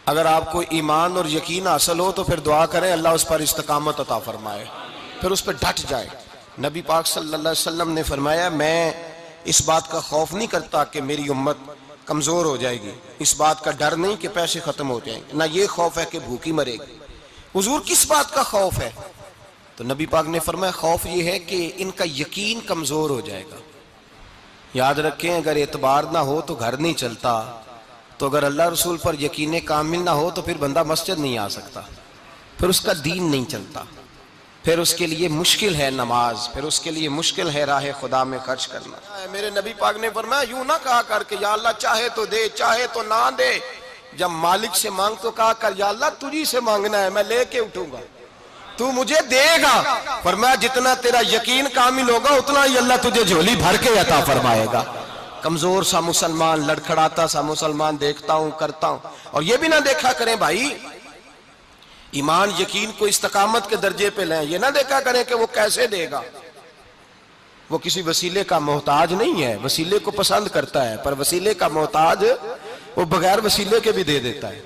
اگر آپ کو ایمان اور یقین حاصل ہو تو پھر دعا کریں اللہ اس پر استقامت عطا فرمائے، پھر اس پہ ڈٹ جائے۔ نبی پاک صلی اللہ علیہ وسلم نے فرمایا میں اس بات کا خوف نہیں کرتا کہ میری امت کمزور ہو جائے گی، اس بات کا ڈر نہیں کہ پیسے ختم ہو جائیں گے، نہ یہ خوف ہے کہ بھوکی مرے گی۔ حضور کس بات کا خوف ہے؟ تو نبی پاک نے فرمایا خوف یہ ہے کہ ان کا یقین کمزور ہو جائے گا۔ یاد رکھیں اگر اعتبار نہ ہو تو گھر نہیں چلتا، تو اگر اللہ رسول پر یقین کامل نہ ہو تو پھر بندہ مسجد نہیں آ سکتا، پھر اس کا دین نہیں چلتا، پھر اس کے لیے مشکل ہے نماز، پھر اس کے لیے مشکل ہے راہ خدا میں خرچ کرنا۔ میرے نبی پاک نے فرمایا یوں نہ کہا کر کہ یا اللہ چاہے تو دے چاہے تو نہ دے، جب مالک سے مانگ تو کہا کر یا اللہ تجھی سے مانگنا ہے، میں لے کے اٹھوں گا، تو مجھے دے گا۔ فرمایا جتنا تیرا یقین کامل ہوگا اتنا ہی اللہ تجھے جھولی بھر کے عطا فرمائے گا۔ کمزور سا مسلمان، لڑکھڑاتا سا مسلمان دیکھتا ہوں کرتا ہوں، اور یہ بھی نہ دیکھا کریں بھائی ایمان یقین کو استقامت کے درجے پہ لیں، یہ نہ دیکھا کریں کہ وہ کیسے دے گا، وہ کسی وسیلے کا محتاج نہیں ہے، وسیلے کو پسند کرتا ہے، پر وسیلے کا محتاج وہ بغیر وسیلے کے بھی دے دیتا ہے۔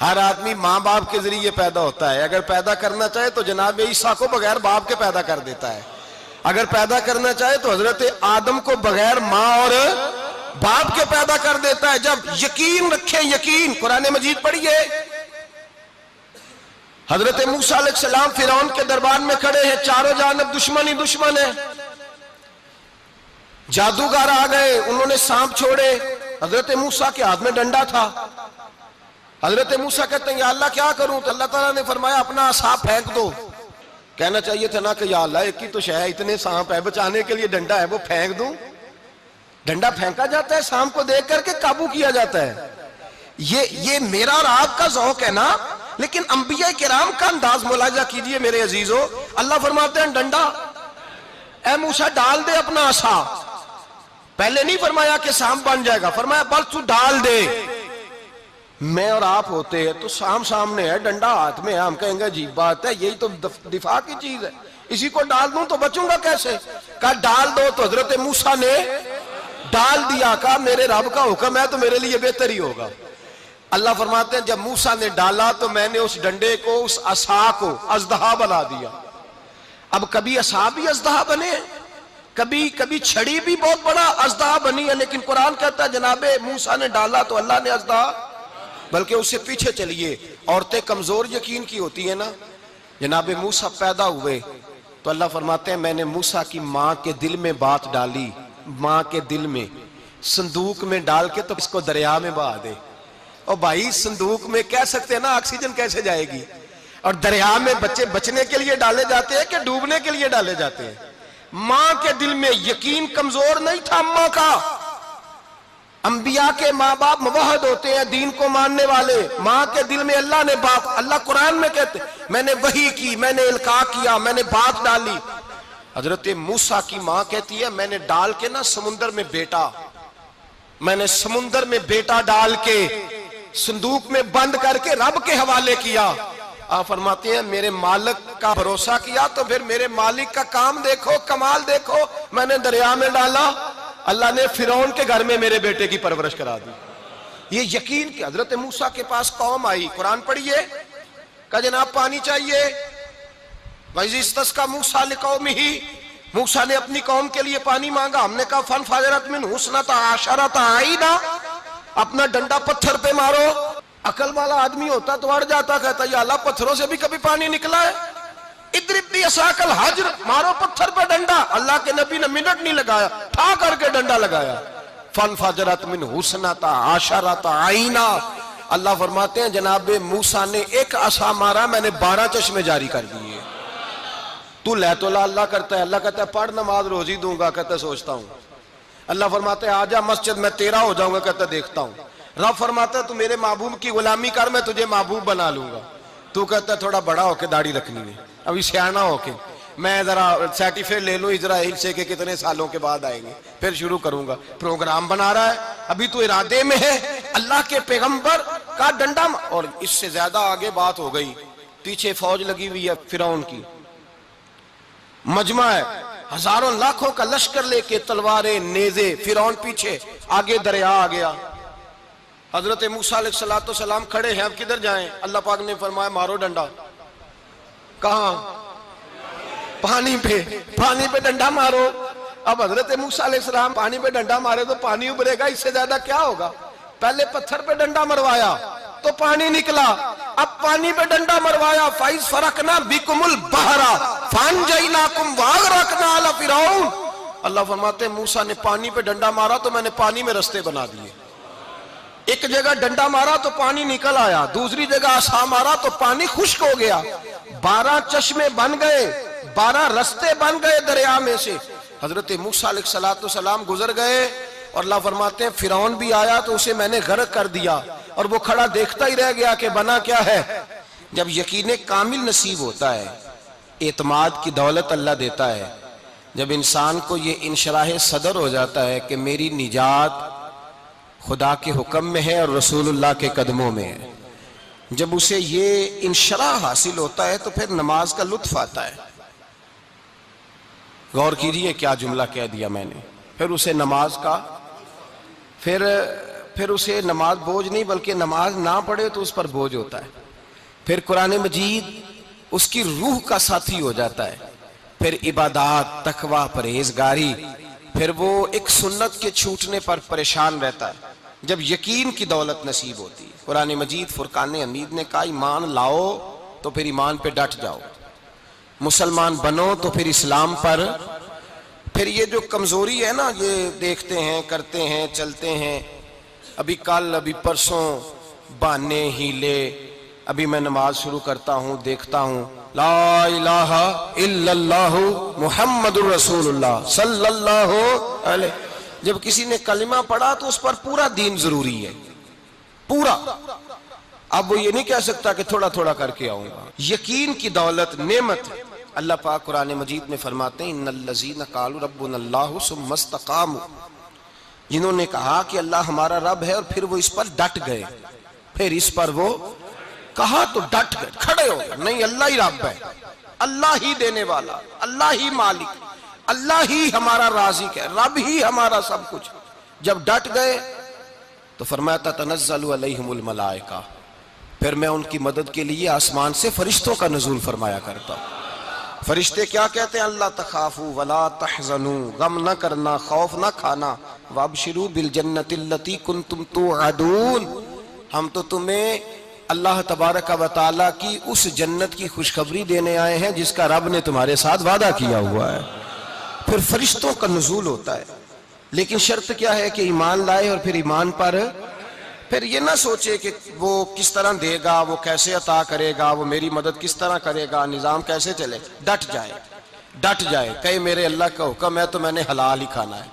ہر آدمی ماں باپ کے ذریعے پیدا ہوتا ہے، اگر پیدا کرنا چاہے تو جناب عیسیٰ کو بغیر باپ کے پیدا کر دیتا ہے، اگر پیدا کرنا چاہے تو حضرت آدم کو بغیر ماں اور باپ کے پیدا کر دیتا ہے۔ جب یقین رکھیں، یقین قرآن مجید پڑھیے، حضرت موسیٰ علیہ السلام فرعون کے دربار میں کھڑے ہیں، چاروں جانب دشمن ہی دشمن ہے، جادوگر آ گئے، انہوں نے سانپ چھوڑے، حضرت موسیٰ کے ہاتھ میں ڈنڈا تھا، حضرت موسیٰ کہتے ہیں یا اللہ کیا کروں؟ تو اللہ تعالیٰ نے فرمایا اپنا عصا پھینک دو۔ کہنا چاہیے تھا نا کہ یا اللہ ایک ہی تو شے ہے، اتنے سانپ ہے، بچانے کے لیے ڈنڈا ہے وہ پھینک دوں؟ ڈنڈا پھینکا جاتا ہے، سانپ کو دیکھ کر کے قابو کیا جاتا ہے۔ یہ میرا اور آپ کا ذوق ہے نا، لیکن انبیاء کرام کا انداز ملاحظہ کیجئے میرے عزیزو۔ اللہ فرماتے ہیں ڈنڈا اے موسیٰ ڈال دے اپنا عصا، پہلے نہیں فرمایا کہ سانپ بن جائے گا، فرمایا بس تو ڈال دے۔ میں اور آپ ہوتے ہیں تو سام سامنے ہے، ڈنڈا ہاتھ میں ہے، ہم کہیں گے عجیب بات ہے، یہی تو دفاع کی چیز ہے، اسی کو ڈال دوں تو بچوں گا کیسے؟ کہا ڈال دو، تو حضرت موسیٰ نے ڈال دیا، کہا میرے رب کا حکم ہے تو میرے لیے بہتر ہی ہوگا۔ اللہ فرماتے ہیں جب موسیٰ نے ڈالا تو میں نے اس ڈنڈے کو، اس عصا کو اژدہا بنا دیا۔ اب کبھی عصا بھی اژدہا بنے، کبھی چھڑی بھی بہت بڑا اژدہا بنی ہے، لیکن قرآن کہتا ہے جناب موسیٰ نے ڈالا تو اللہ نے اژدہا، بلکہ اس سے پیچھے چلیے، عورتیں کمزور یقین کی ہوتی ہیں نا، جناب موسیٰ پیدا ہوئے تو اللہ فرماتے ہیں میں نے موسیٰ کی ماں کے دل میں بات ڈالی، ماں کے دل میں صندوق میں ڈال کے تو اس کو دریا میں بہا دے۔ اور بھائی صندوق میں کہہ سکتے ہیں نا آکسیجن کیسے جائے گی، اور دریا میں بچے بچنے کے لیے ڈالے جاتے ہیں کہ ڈوبنے کے لیے ڈالے جاتے ہیں؟ ماں کے دل میں یقین کمزور نہیں تھا اماں کا۔ انبیاء کے ماں باپ موحد ہوتے ہیں، دین کو ماننے والے، ماں کے دل میں اللہ نے باپ، اللہ قرآن میں کہتے میں نے وحی کی، میں نے القاء کیا، میں نے بات ڈالی۔ حضرت موسیٰ کی ماں کہتی ہے میں نے ڈال کے نا سمندر میں بیٹا، میں نے سمندر میں بیٹا ڈال کے صندوق میں بند کر کے رب کے حوالے کیا۔ آپ فرماتے ہیں میرے مالک کا بھروسہ کیا تو پھر میرے مالک کا کام دیکھو، کمال دیکھو، میں نے دریا میں ڈالا، اللہ نے فرعون کے گھر میں میرے بیٹے کی پرورش کرا دی۔ یہ یقین کہ حضرت موسیٰ کے پاس قوم آئی، قرآن پڑھیے، کہا جناب پانی چاہیے، وَإِذِ اسْتَسْقَىٰ مُوسَىٰ لِقَوْمِهِ، موسیٰ نے اپنی قوم کے لیے پانی مانگا، ہم نے کہا فَانْفَجَرَتْ مِنْهُ اثْنَتَا عَشَرَةَ عَيْنًا، اپنا ڈنڈا پتھر پہ مارو۔ عقل والا آدمی ہوتا تو اڑ جاتا، کہتا یا اللہ پتھروں سے بھی کبھی پانی نکلا ہے؟ اضرب بعصاک الحجر، مارو پتھر پہ ڈنڈا۔ اللہ کے نبی نے منٹ نہیں لگایا، ٹھا کر کے ڈنڈا لگایا، فَانْفَجَرَتْ مِنْهُ اثْنَتَا عَشَرَةَ عَيْنًا۔ اللہ فرماتے ہیں جناب موسیٰ نے ایک عصا مارا، میں نے 12 چشمے جاری کر دیے۔ تو لے تو اللہ کرتا ہے، اللہ کہتا ہے پڑھ نماز روزی دوں گا، کہتا ہے سوچتا ہوں۔ اللہ فرماتا ہے آجا مسجد میں تیرا ہو جاؤں گا، کہتا ہے دیکھتا ہوں۔ رب فرماتا ہے تو میرے محبوب کی غلامی کر، میں تجھے محبوب بنا لوں گا۔ تو کہتا ہے تھوڑا بڑا ہو کے داڑھی رکھنی ہے، ابھی سیانا ہو کے میں ذرا سرٹیفکیٹ لے لوں اسرائیل سے کہ کتنے سالوں کے بعد آئیں گے، پھر شروع کروں گا۔ پروگرام بنا رہا ہے، ابھی تو ارادے میں ہے۔ اللہ کے پیغمبر کا ڈنڈا، اور اس سے زیادہ آگے بات ہو گئی، پیچھے فوج لگی ہوئی ہے فرعون کی، مجمع ہے، ہزاروں لاکھوں کا لشکر لے کے، تلواریں نیزے، فرعون پیچھے، آگے دریا آ گیا۔ حضرت موسیٰ علیہ السلام کھڑے ہیں، اب کدھر جائیں؟ اللہ پاک نے فرمایا مارو ڈنڈا۔ کہاں؟ پانی پہ ڈنڈا مارو۔ اب حضرت موسیٰ علیہ السلام پانی پہ ڈنڈا مارے تو پانی ابھرے گا، اس سے زیادہ کیا ہوگا؟ پہلے پتھر پہ ڈنڈا مروایا تو پانی نکلا، اب پانی پہ ڈنڈا مروایا، فَإِذْ فَرَقْنَا بِكُمُ الْبَحْرَ فَأَنْجَيْنَاكُمْ وَأَغْرَقْنَا آلَ فِرْعَوْنَ۔ اللہ فرماتے ہیں موسیٰ نے پانی پہ ڈنڈا مارا تو میں نے پانی میں رستے بنا دیے۔ ایک جگہ ڈنڈا مارا تو پانی نکل آیا، دوسری جگہ عصا مارا تو پانی خشک ہو گیا، 12 چشمے بن گئے، 12 رستے بن گئے دریا میں سے۔ حضرت موسیٰ علیہ السلام گزر گئے اور اللہ فرماتے ہیں فرعون بھی آیا تو اسے میں نے غرق کر دیا، اور وہ کھڑا دیکھتا ہی رہ گیا کہ بنا کیا ہے۔ جب یقین کامل نصیب ہوتا ہے، اعتماد کی دولت اللہ دیتا ہے، جب انسان کو یہ انشراح صدر ہو جاتا ہے کہ میری نجات خدا کے حکم میں ہے اور رسول اللہ کے قدموں میں ہے، جب اسے یہ انشراح حاصل ہوتا ہے تو پھر نماز کا لطف آتا ہے۔ غور کیجئے کیا جملہ کہہ دیا میں نے، پھر اسے نماز کا پھر اسے نماز بوجھ نہیں بلکہ نماز نہ پڑھے تو اس پر بوجھ ہوتا ہے، پھر قرآن مجید اس کی روح کا ساتھی ہو جاتا ہے، پھر عبادات، تقوی، پرہیزگاری، پھر وہ ایک سنت کے چھوٹنے پر پریشان رہتا ہے جب یقین کی دولت نصیب ہوتی ہے۔ قرآن مجید فرقان حمید نے کہا ایمان لاؤ تو پھر ایمان پہ ڈٹ جاؤ، مسلمان بنو تو پھر اسلام پر۔ پھر یہ جو کمزوری ہے نا، یہ دیکھتے ہیں، کرتے ہیں، چلتے ہیں، ابھی کل ابھی پرسوں بہانے ہیلے، ابھی میں نماز شروع کرتا ہوں دیکھتا ہوں لا الہ الا اللہ محمد الرسول اللہ صلی اللہ علیہ، جب کسی نے کلمہ پڑھا تو اس پر پورا دین ضروری ہے، پورا۔ اب وہ یہ نہیں کہہ سکتا کہ تھوڑا تھوڑا کر کے آؤں گا۔ یقین کی دولت نعمت ہے۔ اللہ پاک قرآن مجید میں فرماتے ہیں ان الذین قالوا ربنا اللہ ثم استقاموا، جنہوں نے کہا کہ اللہ ہمارا رب ہے اور پھر وہ اس پر ڈٹ گئے، پھر اس پر وہ کہا تو ڈٹ گئے، کھڑے ہو گئے، نہیں اللہ ہی رب ہے، اللہ ہی دینے والا، اللہ ہی مالک، اللہ ہی ہمارا رازق ہے، رب ہی ہمارا سب کچھ۔ جب ڈٹ گئے تو فرمایا تتنزل علیہم الملائکہ، پھر میں ان کی مدد کے لیے آسمان سے فرشتوں کا نزول فرمایا کرتا ہوں۔ فرشتے کیا کہتے ہیں؟ اللہ تخافوا ولا تحزنوا، غم نہ کرنا، خوف نہ کھانا، وابشروا بالجنۃ التی کنتم توعدون، ہم تو تمہیں اللہ تبارک و تعالیٰ کی اس جنت کی خوشخبری دینے آئے ہیں جس کا رب نے تمہارے ساتھ وعدہ کیا ہوا ہے۔ پھر فرشتوں کا نزول ہوتا ہے، لیکن شرط کیا ہے کہ ایمان لائے، اور پھر ایمان پر پھر یہ نہ سوچے کہ وہ کس طرح دے گا، وہ کیسے عطا کرے گا، وہ میری مدد کس طرح کرے گا، نظام کیسے چلے، ڈٹ جائے، کہے میرے اللہ کا حکم ہے تو میں نے حلال ہی کھانا ہے،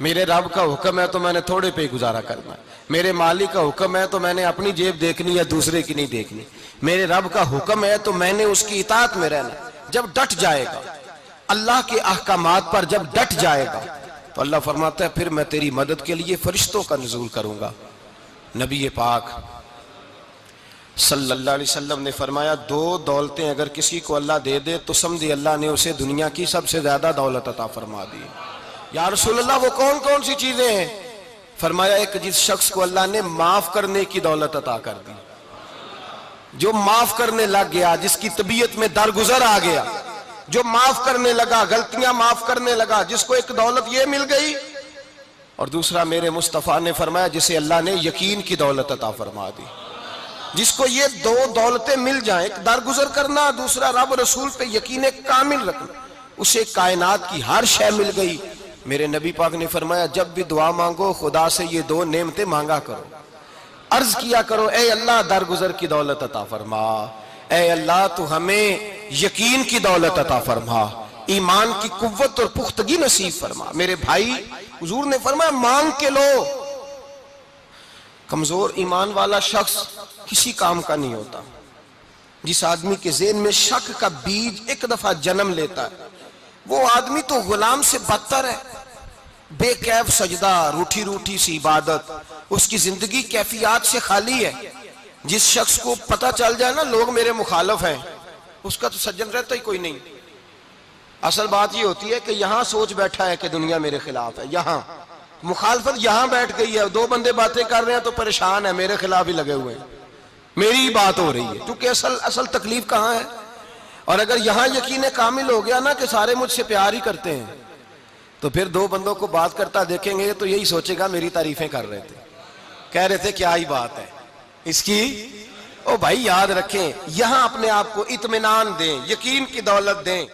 میرے رب کا حکم ہے تو میں نے تھوڑے پہ گزارا کرنا ہے، میرے مالک کا حکم ہے تو میں نے اپنی جیب دیکھنی یا دوسرے کی نہیں دیکھنی، میرے رب کا حکم ہے تو میں نے اس کی اطاعت میں رہنا۔ جب ڈٹ جائے گا اللہ کے احکامات پر، جب ڈٹ جائے گا تو اللہ فرماتا ہے پھر میں تیری مدد کے لیے فرشتوں کا نزول کروں گا۔ نبی پاک صلی اللہ علیہ وسلم نے فرمایا 2 دولتیں اگر کسی کو اللہ دے دے تو سمجھے اللہ نے اسے دنیا کی سب سے زیادہ دولت عطا فرما دی۔ یا رسول اللہ وہ کون کون سی چیزیں ہیں؟ فرمایا ایک جس شخص کو اللہ نے معاف کرنے کی دولت عطا کر دی، جو معاف کرنے لگ گیا، جس کی طبیعت میں درگزر آ گیا، جو معاف کرنے لگا، غلطیاں معاف کرنے لگا، جس کو ایک دولت یہ مل گئی۔ اور دوسرا میرے مصطفیٰ نے فرمایا جسے اللہ نے یقین کی دولت عطا فرما دی، جس کو یہ 2 دولتیں مل جائیں، ایک درگزر کرنا، دوسرا رب رسول پہ یقین کامل رکھنا، اسے کائنات کی ہر شے مل گئی۔ میرے نبی پاک نے فرمایا جب بھی دعا مانگو خدا سے یہ 2 نعمتیں مانگا کرو، عرض کیا کرو اے اللہ درگزر کی دولت عطا فرما، اے اللہ تو ہمیں یقین کی دولت عطا فرما، ایمان کی قوت اور پختگی نصیب فرما۔ میرے بھائی حضور نے فرمایا مانگ کے لو۔ کمزور ایمان والا شخص کسی کام کا نہیں ہوتا۔ جس آدمی کے ذہن میں شک کا بیج ایک دفعہ جنم لیتا ہے وہ آدمی تو غلام سے بدتر ہے، بے کیف سجدہ، روٹھی روٹھی سی عبادت، اس کی زندگی کیفیات سے خالی ہے۔ جس شخص کو پتہ چل جائے نا لوگ میرے مخالف ہیں، اس کا تو سجن رہتا ہی کوئی نہیں۔ اصل بات یہ ہوتی ہے کہ یہاں سوچ بیٹھا ہے کہ دنیا میرے خلاف ہے، یہاں مخالفت یہاں بیٹھ گئی ہے، دو بندے باتیں کر رہے ہیں تو پریشان ہے، میرے خلاف ہی لگے ہوئے ہیں، میری ہی بات ہو رہی ہے، کیونکہ اصل تکلیف کہاں ہے؟ اور اگر یہاں یقین کامل ہو گیا نا کہ سارے مجھ سے پیار ہی کرتے ہیں، تو پھر دو بندوں کو بات کرتا دیکھیں گے تو یہی سوچے گا میری تعریفیں کر رہے تھے، کہہ رہے تھے کیا ہی بات ہے اس کی۔ او بھائی یاد رکھیں، یہاں اپنے آپ کو اطمینان دیں، یقین کی دولت دیں۔